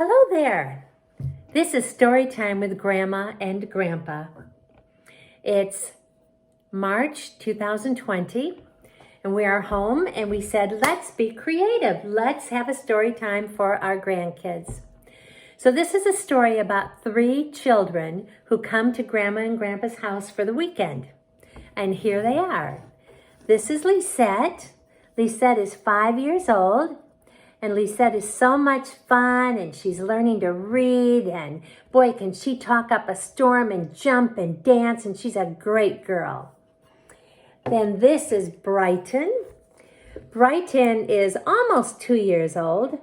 Hello there. This is Storytime with Grandma and Grandpa. It's March 2020 and we are home and we said, let's be creative. Let's have a story time for our grandkids. So this is a story about 3 children who come to Grandma and Grandpa's house for the weekend. And here they are. This is Lisette. Lisette is 5 years old. And Lisette is so much fun, and she's learning to read, and boy, can she talk up a storm and jump and dance, and she's a great girl. Then this is Brighton. Brighton is almost 2 years old,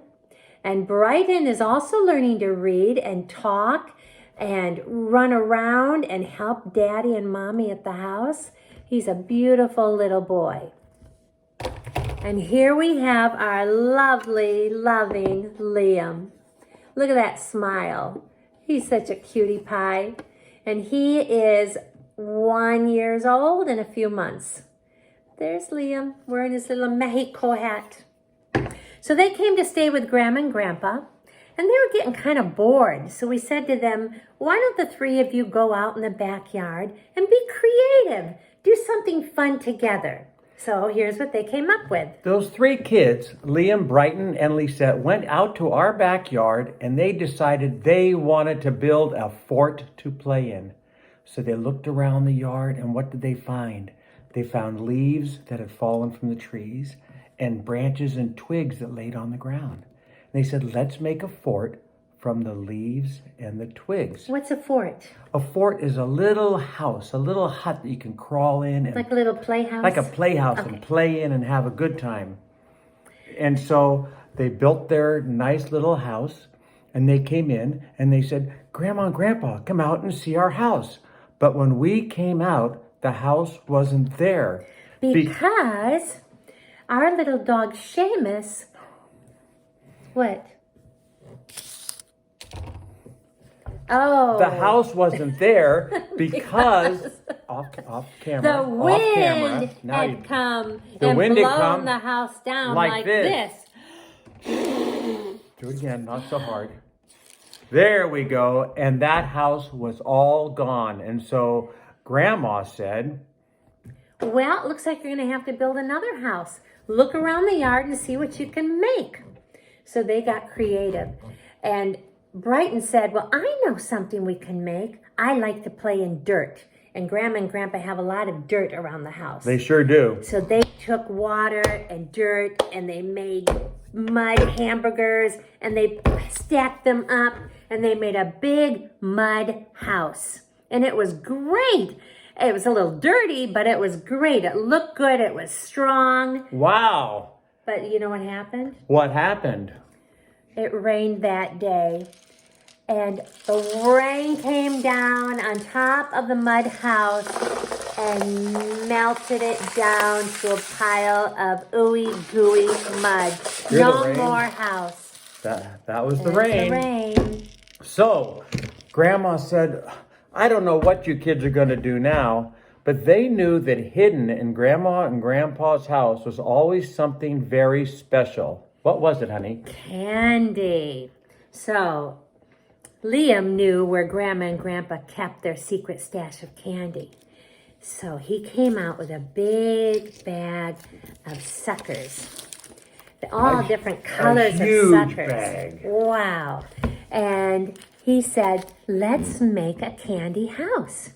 and Brighton is also learning to read and talk and run around and help Daddy and Mommy at the house. He's a beautiful little boy. And here we have our lovely, loving Liam. Look at that smile. He's such a cutie pie. And he is 1 year old and a few months. There's Liam wearing his little Mexico hat. So they came to stay with Grandma and Grandpa, and they were getting kind of bored. So we said to them, why don't the 3 of you go out in the backyard and be creative? Do something fun together. So here's what they came up with. Those 3 kids, Liam, Brighton, and Lisette, went out to our backyard and they decided they wanted to build a fort to play in. So they looked around the yard, and what did they find? They found leaves that had fallen from the trees and branches and twigs that laid on the ground. And they said, let's make a fort from the leaves and the twigs. What's a fort? A fort is a little house, a little hut that you can crawl in. And like a little playhouse? Like a playhouse, okay. And play in and have a good time. And so they built their nice little house, and they came in and they said, Grandma and Grandpa, come out and see our house. But when we came out, the house wasn't there. Because our little dog Seamus, what? Oh. The house wasn't there because off camera. The wind had come and blown the house down like this. Do it again, not so hard. There we go. And that house was all gone. And so Grandma said, well, it looks like you're going to have to build another house. Look around the yard and see what you can make. So they got creative. And Brighton said, well, I know something we can make. I like to play in dirt. And Grandma and Grandpa have a lot of dirt around the house. They sure do. So they took water and dirt and they made mud hamburgers and they stacked them up and they made a big mud house. And it was great. It was a little dirty, but it was great. It looked good. It was strong. Wow. But you know what happened? What happened? It rained that day, and the rain came down on top of the mud house and melted it down to a pile of ooey gooey mud. No more house. That was the rain. The rain. So, Grandma said, I don't know what you kids are going to do now, but they knew that hidden in Grandma and Grandpa's house was always something very special. What was it, honey? Candy. So, Liam knew where Grandma and Grandpa kept their secret stash of candy. So he came out with a big bag of suckers. All different colors of suckers. Bag. Wow. And he said, let's make a candy house.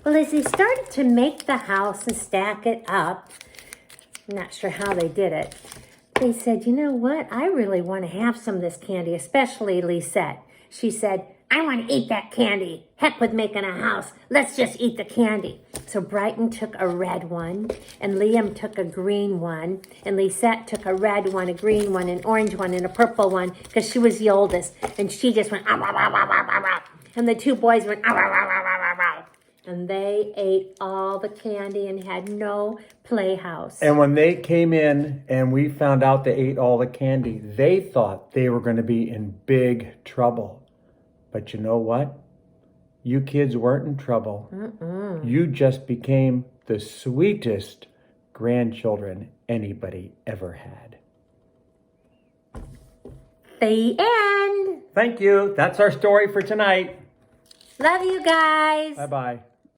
Well, as they started to make the house and stack it up, I'm not sure how they did it, they said, you know what? I really want to have some of this candy, especially Lisette. She said, I want to eat that candy. Heck with making a house. Let's just eat the candy. So Brighton took a red one, and Liam took a green one, and Lisette took a red one, a green one, an orange one, and a purple one, because she was the oldest. And she just went, ah, rah, rah, rah, rah, rah. And the 2 boys went, ah, rah, rah, rah, rah, rah, rah. And they ate all the candy and had no playhouse. And when they came in and we found out they ate all the candy, they thought they were going to be in big trouble. But you know what? You kids weren't in trouble. You just became the sweetest grandchildren anybody ever had. The end. Thank you. That's our story for tonight. Love you guys. Bye-bye.